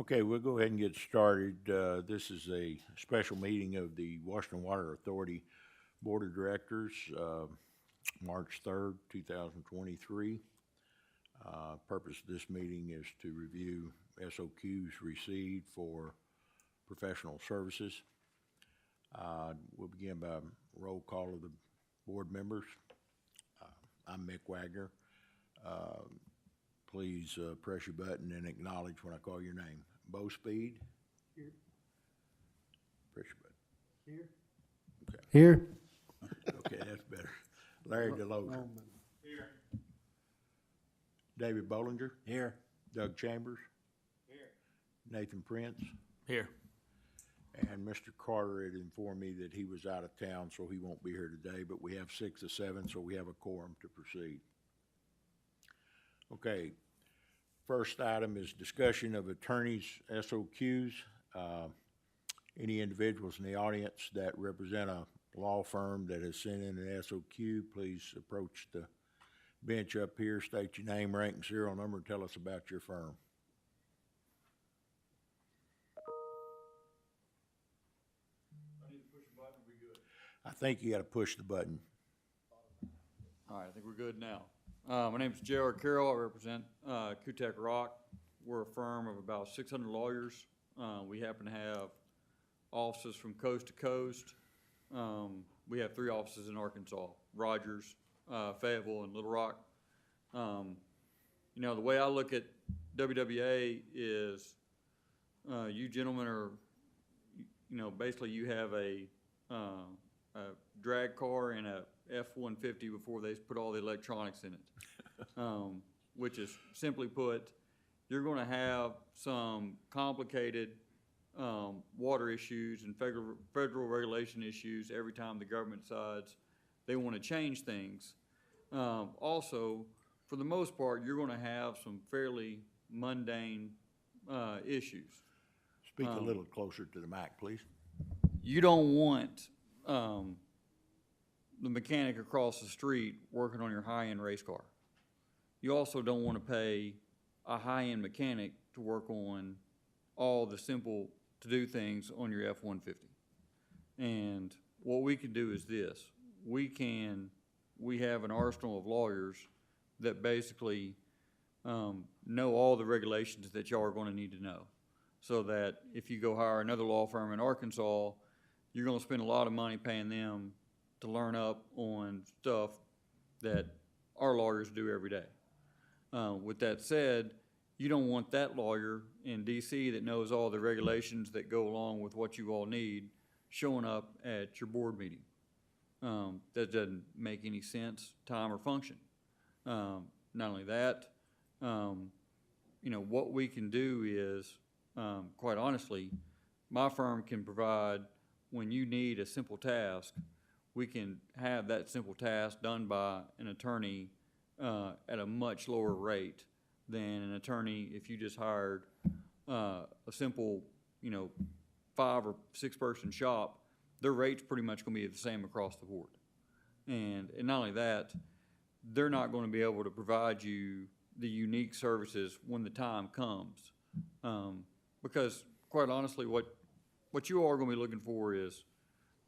Okay, we'll go ahead and get started. This is a special meeting of the Washington Water Authority Board of Directors, March 3rd, 2023. Purpose of this meeting is to review SOQs received for professional services. We'll begin by roll call of the board members. I'm Mick Wagner. Please press your button and acknowledge when I call your name. Bo Speed? Here. Press your button. Here. Okay. Here. Okay, that's better. Larry DeLozer. Here. David Bollinger. Here. Doug Chambers. Here. Nathan Prince. Here. And Mr. Carter had informed me that he was out of town, so he won't be here today, but we have 6 to 7, so we have a quorum to proceed. Okay, first item is discussion of attorneys' SOQs. Any individuals in the audience that represent a law firm that has sent in an SOQ, please approach the bench up here, state your name, rank, and serial number, and tell us about your firm. I need to push a button, we good? I think you gotta push the button. All right, I think we're good now. My name's J.R. Carroll. I represent Kutek Rock. We're a firm of about 600 lawyers. We happen to have offices from coast to coast. We have 3 offices in Arkansas: Rogers, Fayetteville, and Little Rock. You know, the way I look at WWA is you gentlemen are, you know, basically you have a drag car and a F-150 before they put all the electronics in it, which is, simply put, you're going to have some complicated water issues and federal regulation issues every time the government decides they want to change things. Also, for the most part, you're going to have some fairly mundane issues. Speak a little closer to the mic, please. You don't want the mechanic across the street working on your high-end race car. You also don't want to pay a high-end mechanic to work on all the simple to-do things on your F-150. And what we can do is this. We have an arsenal of lawyers that basically know all the regulations that y'all are going to need to know, so that if you go hire another law firm in Arkansas, you're going to spend a lot of money paying them to learn up on stuff that our lawyers do every day. With that said, you don't want that lawyer in D.C. that knows all the regulations that go along with what you all need showing up at your board meeting. That doesn't make any sense, time, or function. Not only that, you know, what we can do is, quite honestly, my firm can provide, when you need a simple task, we can have that simple task done by an attorney at a much lower rate than an attorney if you just hired a simple, you know, 5 or 6 person shop. Their rate's pretty much going to be the same across the board. And not only that, they're not going to be able to provide you the unique services when the time comes. Because, quite honestly, what you all are going to be looking for is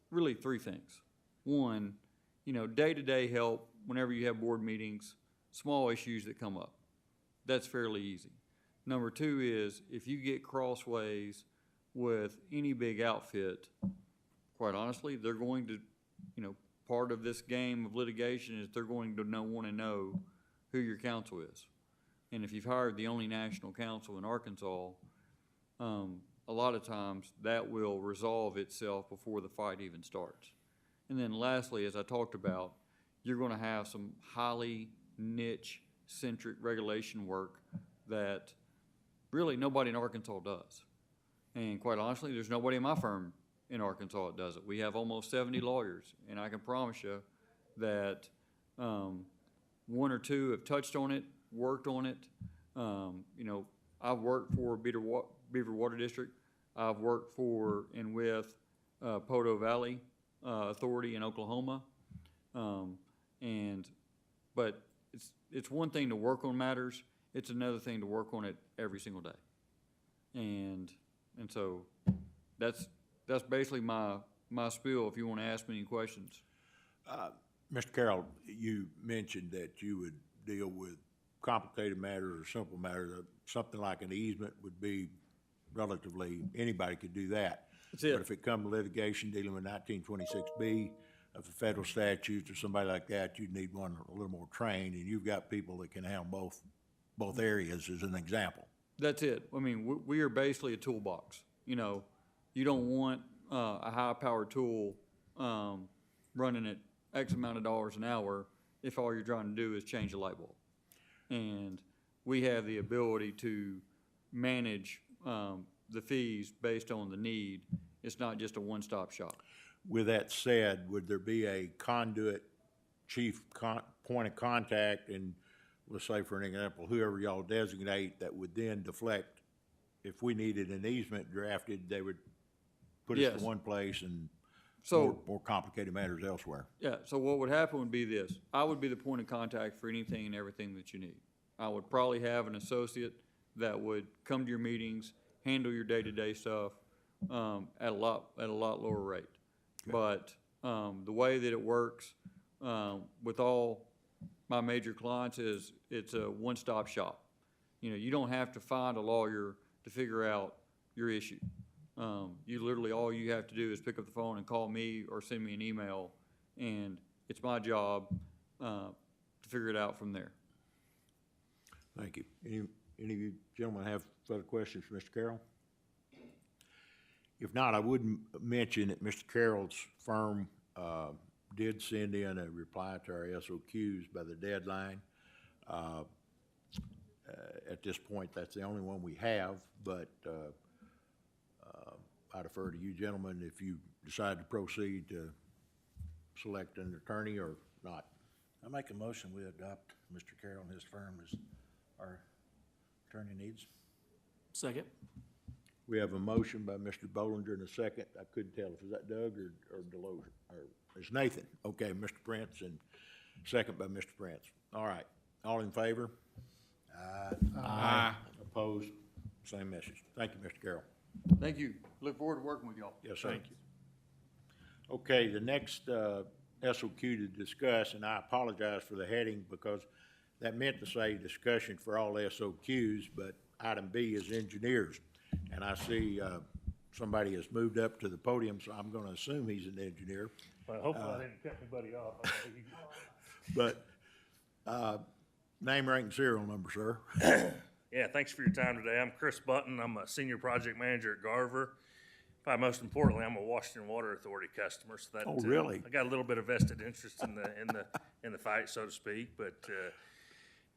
really 3 things. One, you know, day-to-day help whenever you have board meetings, small issues that come up. That's fairly easy. Number 2 is, if you get crossways with any big outfit, quite honestly, they're going to, you know, part of this game of litigation is they're going to want to know who your counsel is. And if you've hired the only national counsel in Arkansas, a lot of times that will resolve itself before the fight even starts. And then lastly, as I talked about, you're going to have some highly niche-centric regulation work that really nobody in Arkansas does. And quite honestly, there's nobody in my firm in Arkansas that does it. We have almost 70 lawyers, and I can promise you that 1 or 2 have touched on it, worked on it. You know, I've worked for Beaver Water District. I've worked for and with Podo Valley Authority in Oklahoma. But it's one thing to work on matters. It's another thing to work on it every single day. And so that's basically my spiel if you want to ask me any questions. Mr. Carroll, you mentioned that you would deal with complicated matters or simple matters. Something like an easement would be relatively, anybody could do that. That's it. But if it come to litigation dealing with 1926B of the federal statutes or somebody like that, you'd need one a little more trained, and you've got people that can handle both areas as an example. That's it. I mean, we are basically a toolbox. You know, you don't want a high-powered tool running at X amount of dollars an hour if all you're trying to do is change a light bulb. And we have the ability to manage the fees based on the need. It's not just a one-stop shop. With that said, would there be a conduit point of contact, and let's say for an example, whoever y'all designate that would then deflect, if we needed an easement drafted, they would put us Yes. to one place and So, more complicated matters elsewhere? yeah, so what would happen would be this. I would be the point of contact for anything and everything that you need. I would probably have an associate that would come to your meetings, handle your day-to-day stuff, at a lot lower rate. But, the way that it works, with all my major clients is it's a one-stop shop. You know, you don't have to find a lawyer to figure out your issue. You literally, all you have to do is pick up the phone and call me or send me an email, and it's my job, to figure it out from there. Thank you. Any of you gentlemen have further questions for Mr. Carroll? If not, I would mention that Mr. Carroll's firm did send in a reply to our SOQs by the deadline. At this point, that's the only one we have, but I defer to you gentlemen if you decide to proceed to select an attorney or not. I make a motion, we adopt Mr. Carroll and his firm as our attorney needs. Second. We have a motion by Mr. Bollinger and a second. I couldn't tell if is that Doug or Delozer, or it's Nathan. Okay, Mr. Prince, and second by Mr. Prince. All right, all in favor? Aye. Opposed? Same message. Thank you, Mr. Carroll. Thank you. Look forward to working with y'all. Yes, sir. Thank you. Okay, the next SOQ to discuss, and I apologize for the heading because that meant to say discussion for all SOQs, but item B is engineers. And I see somebody has moved up to the podium, so I'm going to assume he's an engineer. Well, hopefully I didn't cut anybody off. But name, rank, and serial number, sir. Yeah, thanks for your time today. I'm Chris Button. I'm a senior project manager at Garver. Probably most importantly, I'm a Washington Water Authority customer. So that, Oh, really? I got a little bit of vested interest in the fight, so to speak. But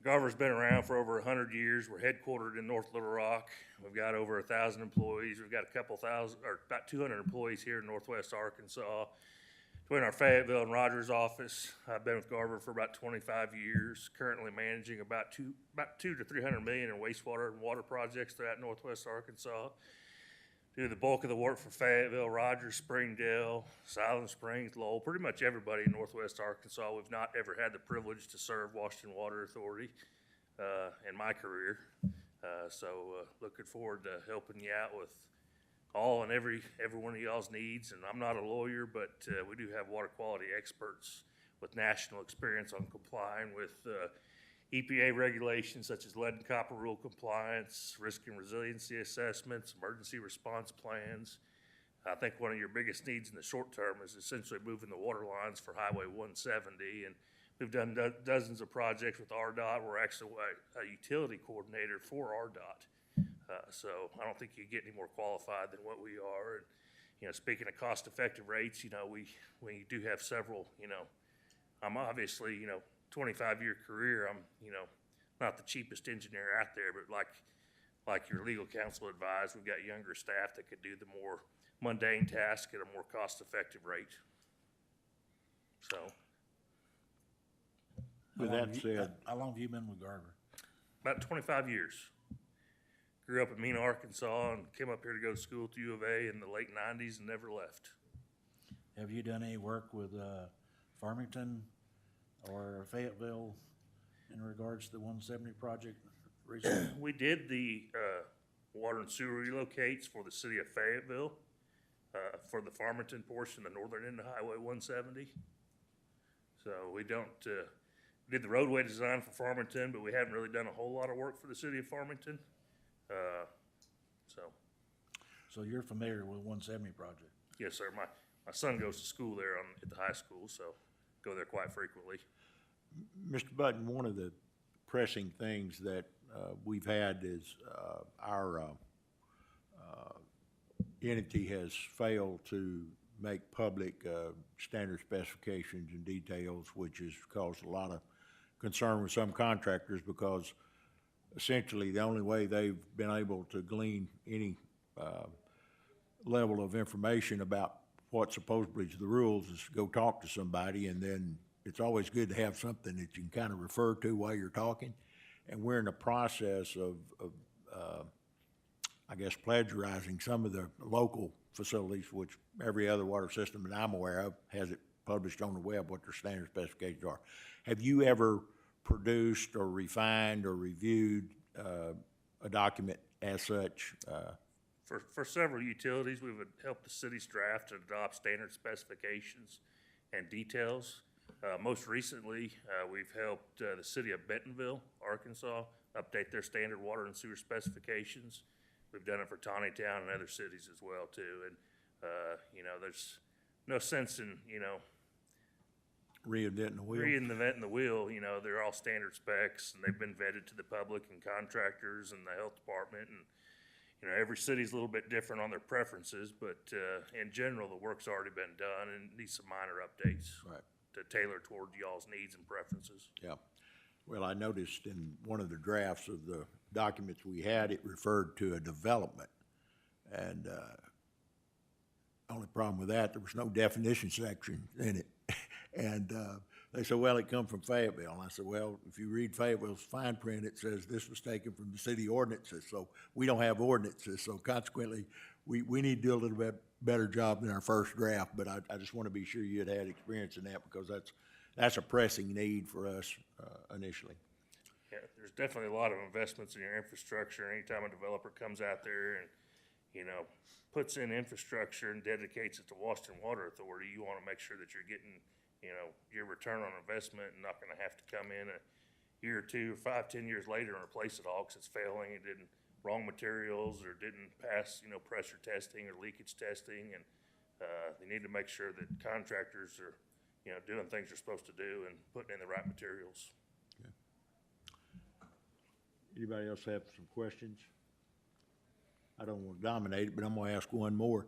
Garver's been around for over 100 years. We're headquartered in North Little Rock. We've got over 1,000 employees. We've got a couple thousand, or about 200 employees here in Northwest Arkansas. Between our Fayetteville and Rogers office, I've been with Garver for about 25 years, currently managing about two to 300 million in wastewater and water projects throughout Northwest Arkansas. Do the bulk of the work for Fayetteville, Rogers, Springdale, Silent Springs, Lowell, pretty much everybody in Northwest Arkansas. We've not ever had the privilege to serve Washington Water Authority in my career. So looking forward to helping you out with all and every one of y'all's needs. And I'm not a lawyer, but we do have water quality experts with national experience on complying with EPA regulations such as lead and copper rule compliance, risk and resiliency assessments, emergency response plans. I think one of your biggest needs in the short term is essentially moving the water lines for Highway 170. And we've done dozens of projects with RDOT. We're actually a utility coordinator for RDOT. So I don't think you get any more qualified than what we are. And, you know, speaking of cost-effective rates, you know, we do have several, you know, I'm obviously, you know, 25-year career, I'm, you know, not the cheapest engineer out there, but like your legal counsel advised, we've got younger staff that could do the more mundane tasks at a more cost-effective rate. So. With that said, How long have you been with Garver? About 25 years. Grew up in Mena, Arkansas, and came up here to go to school at U of A in the late 90s and never left. Have you done any work with Farmington or Fayetteville in regards to the 170 project recently? We did the water and sewer relocates for the city of Fayetteville, for the Farmington portion, the northern end of Highway 170. So we don't, did the roadway design for Farmington, but we haven't really done a whole lot of work for the city of Farmington. So, So you're familiar with 170 project? yes, sir, my son goes to school there at the high school, so go there quite frequently. Mr. Button, one of the pressing things that we've had is our entity has failed to make public standard specifications and details, which has caused a lot of concern with some contractors, because essentially the only way they've been able to glean any level of information about what supposedly is the rules is to go talk to somebody, and then it's always good to have something that you can kind of refer to while you're talking. And we're in the process of I guess, plagiarizing some of the local facilities, which every other water system that I'm aware of has it published on the web what their standard specifications are. Have you ever produced or refined or reviewed a document as such? For several utilities, we would help the cities draft and adopt standard specifications and details. Most recently, we've helped the city of Bentonville, Arkansas, update their standard water and sewer specifications. We've done it for Town and other cities as well too. And, you know, there's no sense in, you know, Reinventing the wheel? reinventing the wheel. You know, they're all standard specs, and they've been vetted to the public and contractors and the health department. And, you know, every city's a little bit different on their preferences, but in general, the work's already been done and needs some minor updates Right. to tailor toward y'all's needs and preferences. Yeah. Well, I noticed in one of the drafts of the documents we had, it referred to a development. And only problem with that, there was no definition section in it. And they said, well, it come from Fayetteville. And I said, well, if you read Fayetteville's fine print, it says this was taken from the city ordinances. So we don't have ordinances. So consequently, we need to do a little bit better job than our first draft. But I just want to be sure you had had experience in that, because that's a pressing need for us initially. Yeah, there's definitely a lot of investments in your infrastructure. Anytime a developer comes out there and, you know, puts in infrastructure and dedicates it to Washington Water Authority, you want to make sure that you're getting, you know, your return on investment, and not going to have to come in a year or 2, 5, 10 years later and replace it all because it's failing. It didn't, wrong materials, or didn't pass, you know, pressure testing or leakage testing. And they need to make sure that contractors are, you know, doing things they're supposed to do and putting in the right materials. Anybody else have some questions? I don't want to dominate it, but I'm going to ask one more.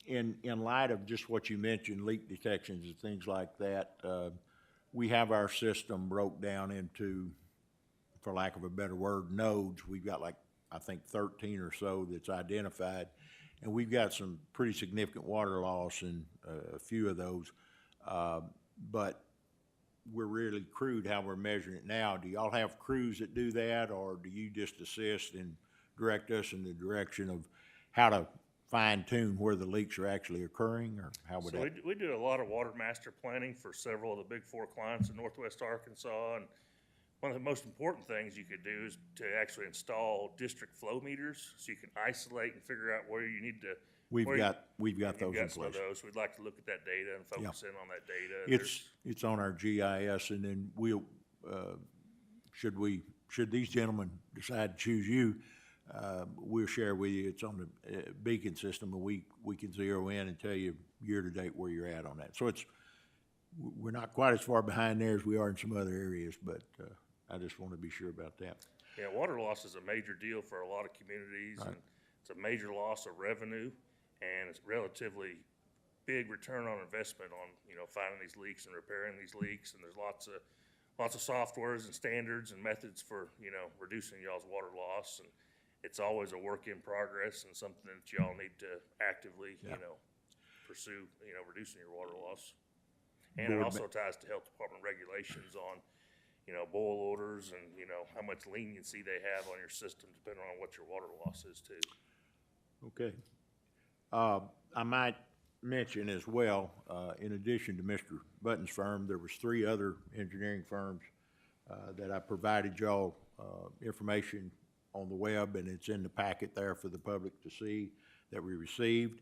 In light of just what you mentioned, leak detections and things like that, we have our system broke down into, for lack of a better word, nodes. We've got like, I think 13 or so that's identified, and we've got some pretty significant water loss in a few of those. But we're really crude how we're measuring it now. Do y'all have crews that do that, or do you just assist and direct us in the direction of how to fine tune where the leaks are actually occurring, or how would So that? we do a lot of water master planning for several of the big 4 clients in Northwest Arkansas. And one of the most important things you could do is to actually install district flow meters, so you can isolate and figure out where you need to. We've where got you've those in got some of place. those. We'd like to look at that data and focus in on that data. It's on our GIS, and then we'll, should these gentlemen decide to choose you, we'll share with you, it's on the beacon system, and we can zero in and tell you year-to-date where you're at on that. So we're not quite as far behind there as we are in some other areas, but I just want to be sure about that. Yeah, water loss is a major deal for a lot of communities, and it's a major loss of revenue, and it's relatively big return on investment on, you know, finding these leaks and repairing these leaks. And there's lots of softwares and standards and methods for, you know, reducing y'all's water loss. And it's always a work in progress and something that y'all need to actively, you know, pursue, you know, reducing your water loss. And it also ties to health department regulations on, you know, boil orders and, you know, how much leniency they have on your system depending on what your water loss is too. Okay. I might mention as well, in addition to Mr. Button's firm, there was 3 other engineering firms that I provided y'all information on the web, and it's in the packet there for the public to see that we received.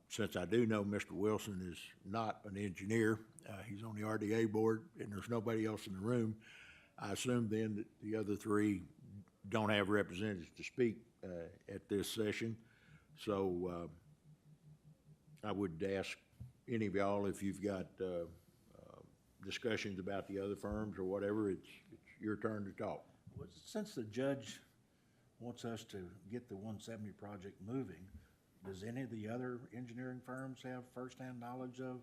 Since I do know Mr. Wilson is not an engineer, he's on the RDA board, and there's nobody else in the room, I assume then that the other three don't have representatives to speak at this session. So I would ask any of y'all, if you've got discussions about the other firms or whatever, it's your turn to talk. Well, since the judge wants us to get the 170 project moving, does any of the other engineering firms have firsthand knowledge of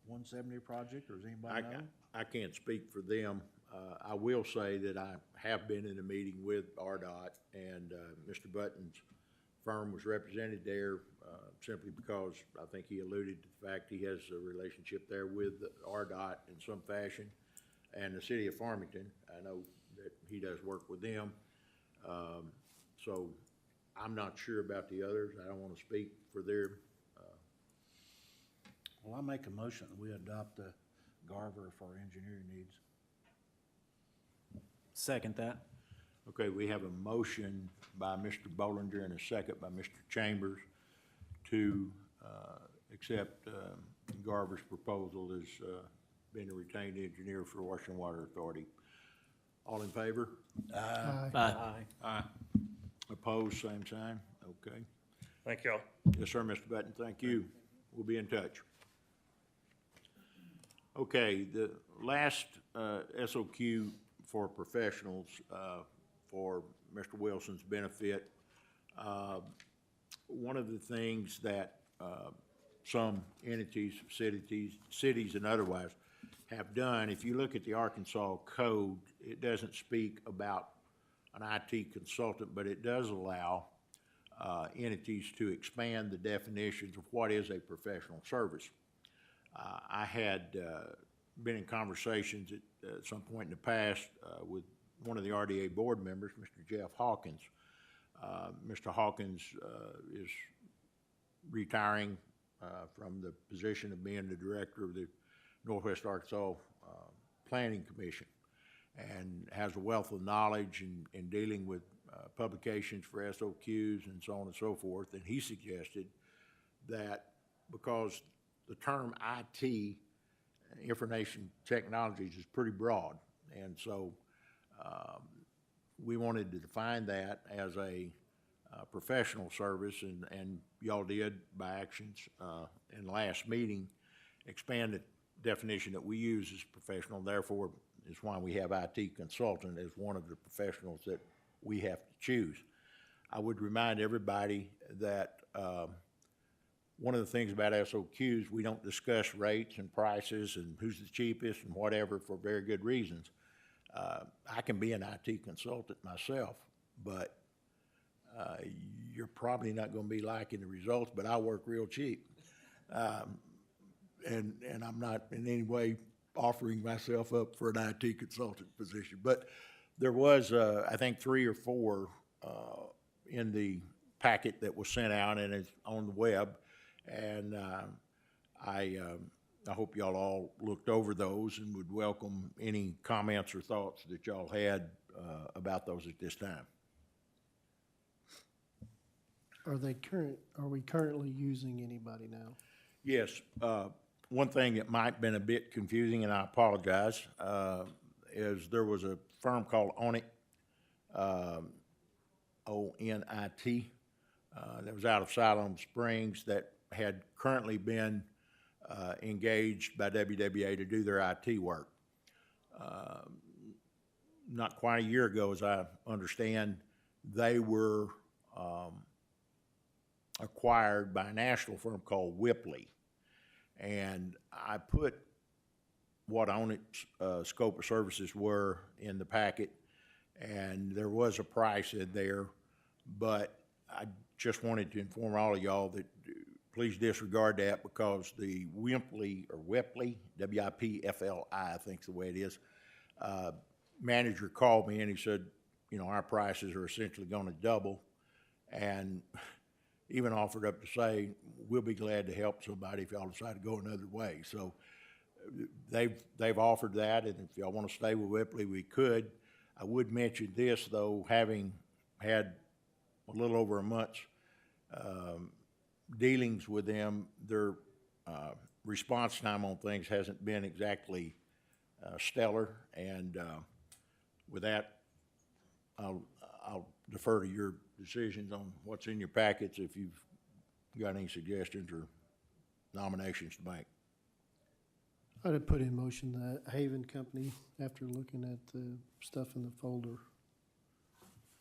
170 project, or does anybody know? I can't speak for them. I will say that I have been in a meeting with RDOT, and Mr. Button's firm was represented there simply because I think he alluded to the fact he has a relationship there with RDOT in some fashion, and the city of Farmington. I know that he does work with them. So I'm not sure about the others. I don't want to speak for their. Well, I make a motion that we adopt the Garver for our engineering needs. Second that. Okay, we have a motion by Mr. Bollinger and a second by Mr. Chambers to accept Garver's proposal as being a retained engineer for Washington Water Authority. All in favor? Aye. Opposed, same sign? Okay. Thank y'all. Yes, sir, Mr. Button, thank you. We'll be in touch. Okay, the last SOQ for professionals for Mr. Wilson's benefit. One of the things that some entities, cities and otherwise have done, if you look at the Arkansas code, it doesn't speak about an IT consultant, but it does allow entities to expand the definitions of what is a professional service. I had been in conversations at some point in the past with one of the RDA board members, Mr. Jeff Hawkins. Mr. Hawkins is retiring from the position of being the director of the Northwest Arkansas Planning Commission, and has a wealth of knowledge in dealing with publications for SOQs and so on and so forth. And he suggested that because the term IT, information technologies, is pretty broad, and so we wanted to define that as a professional service, and y'all did by actions in the last meeting expand the definition that we use as professional. Therefore, is why we have IT consultant as one of the professionals that we have to choose. I would remind everybody that one of the things about SOQs, we don't discuss rates and prices and who's the cheapest and whatever for very good reasons. I can be an IT consultant myself, but you're probably not going to be liking the results, but I work real cheap. And I'm not in any way offering myself up for an IT consultant position. But there was, I think, 3 or 4 in the packet that was sent out, and it's on the web. And I hope y'all all looked over those and would welcome any comments or thoughts that y'all had about those at this time. Are we currently using anybody now? Yes. One thing that might have been a bit confusing, and I apologize, is there was a firm called ONIT, O-N-I-T, that was out of Siloam Springs that had currently been engaged by WWA to do their IT work. Not quite a year ago, as I understand, they were acquired by a national firm called Whipley. And I put what ONIT's scope of services were in the packet, and there was a price in there, but I just wanted to inform all of y'all that please disregard that, because the Whipley, W-I-P-F-L-I, I think is the way it is, manager called me and he said, you know, our prices are essentially going to double, and even offered up to say, we'll be glad to help somebody if y'all decide to go another way. So they've offered that, and if y'all want to stay with Whipley, we could. I would mention this, though, having had a little over a month's dealings with them, their response time on things hasn't been exactly stellar, and with that, I'll defer to your decisions on what's in your packets if you've got any suggestions or nominations to make. I'd have put in motion that Haven Company after looking at the stuff in the folder.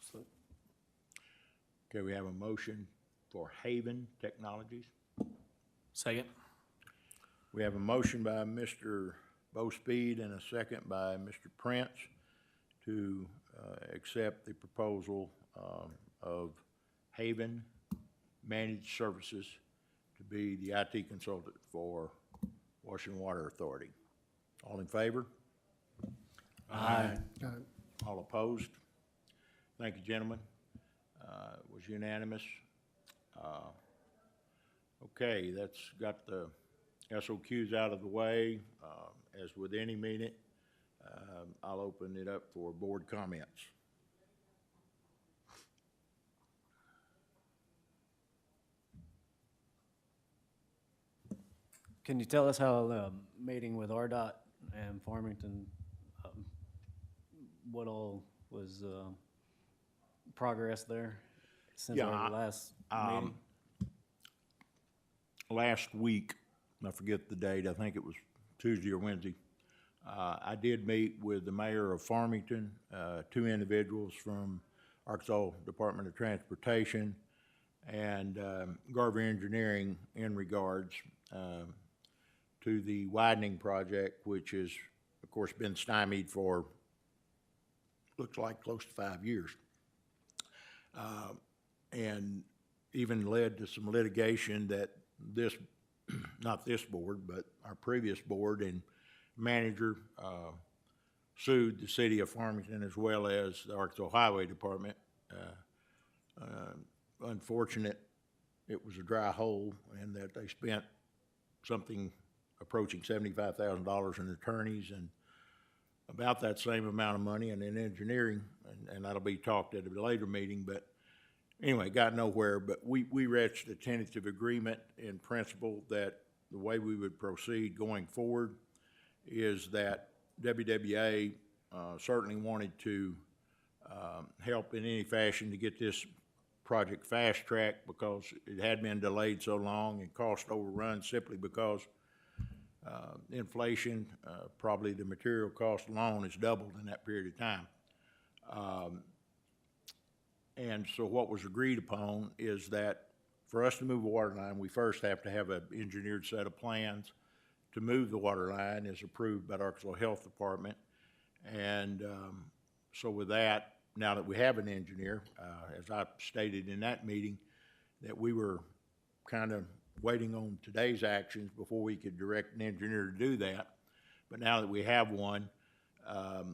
So, Okay, we have a motion for Haven Technologies. Second. We have a motion by Mr. Bo Speed and a second by Mr. Prince to accept the proposal of Haven Managed Services to be the IT consultant for Washington Water Authority. All in favor? Aye. All opposed? Thank you, gentlemen. It was unanimous. Okay, that's got the SOQs out of the way. As with any meeting, I'll open it up for board comments. Can you tell us how the meeting with RDOT and Farmington, what all was progress there since Yeah, our last meeting? Last week, I forget the date, I think it was Tuesday or Wednesday, I did meet with the mayor of Farmington, two individuals from Arkansas Department of Transportation, and Garver Engineering in regards to the widening project, which has, of course, been stymied for, looks like, close to 5 years. And even led to some litigation that this, not this board, but our previous board and manager sued the city of Farmington as well as the Arkansas Highway Department. Unfortunate, it was a dry hole, and that they spent something approaching $75,000 in attorneys and about that same amount of money and in engineering, and that'll be talked at a later meeting, but anyway, got nowhere. But we reached a tentative agreement in principle that the way we would proceed going forward is that WWA certainly wanted to help in any fashion to get this project fast-tracked because it had been delayed so long and cost overrun simply because inflation, probably the material cost alone has doubled in that period of time. And so what was agreed upon is that for us to move a water line, we first have to have an engineered set of plans to move the water line as approved by the Arkansas Health Department. And so with that, now that we have an engineer, as I stated in that meeting, that we were kind of waiting on today's actions before we could direct an engineer to do that. But now that we have one,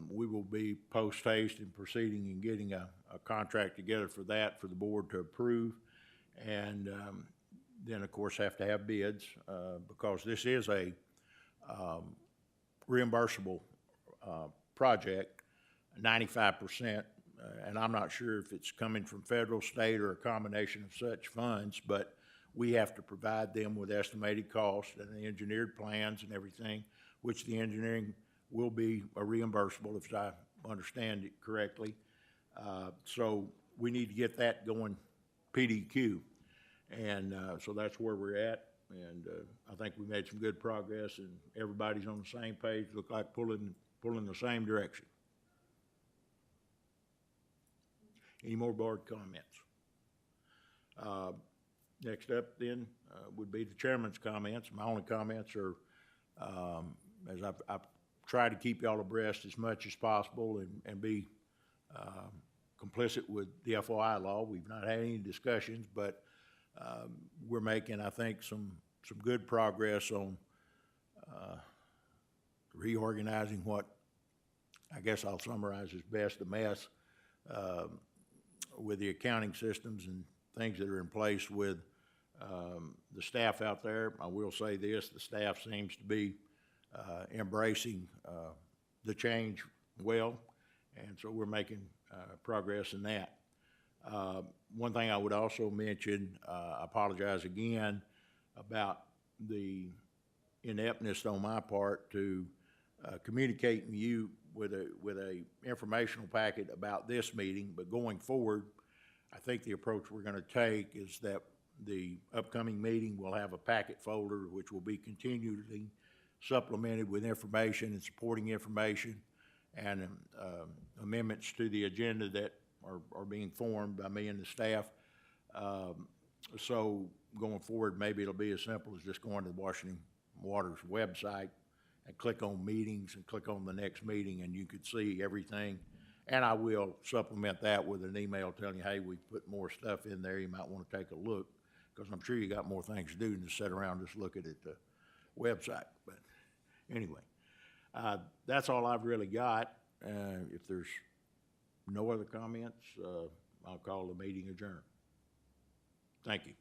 we will be post haste in proceeding and getting a contract together for that for the board to approve. And then, of course, have to have bids because this is a reimbursable project, 95%. And I'm not sure if it's coming from federal, state, or a combination of such funds, but we have to provide them with estimated costs and the engineered plans and everything, which the engineering will be reimbursable if I understand it correctly. So we need to get that going PDQ. And so that's where we're at. And I think we made some good progress and everybody's on the same page, look like pulling the same direction. Any more board comments? Next up then would be the chairman's comments. My only comments are, as I've tried to keep y'all abreast as much as possible and be complicit with the FOI law. We've not had any discussions, but we're making, I think, some good progress on reorganizing what I guess I'll summarize as best a mess with the accounting systems and things that are in place with the staff out there. I will say this, the staff seems to be embracing the change well, And so we're making progress in that. One thing I would also mention, I apologize again about the ineptness on my part to communicate you with a informational packet about this meeting, but going forward, I think the approach we're gonna take is that the upcoming meeting will have a packet folder which will be continually supplemented with information and supporting information and amendments to the agenda that are being formed by me and the staff. So going forward, maybe it'll be as simple as just going to the Washington Water's website and click on meetings and click on the next meeting, and you could see everything. And I will supplement that with an email telling you, hey, we put more stuff in there, you might want to take a look, because I'm sure you got more things to do than to sit around just looking at the website. But anyway, that's all I've really got. If there's no other comments, I'll call the meeting adjourned. Thank you.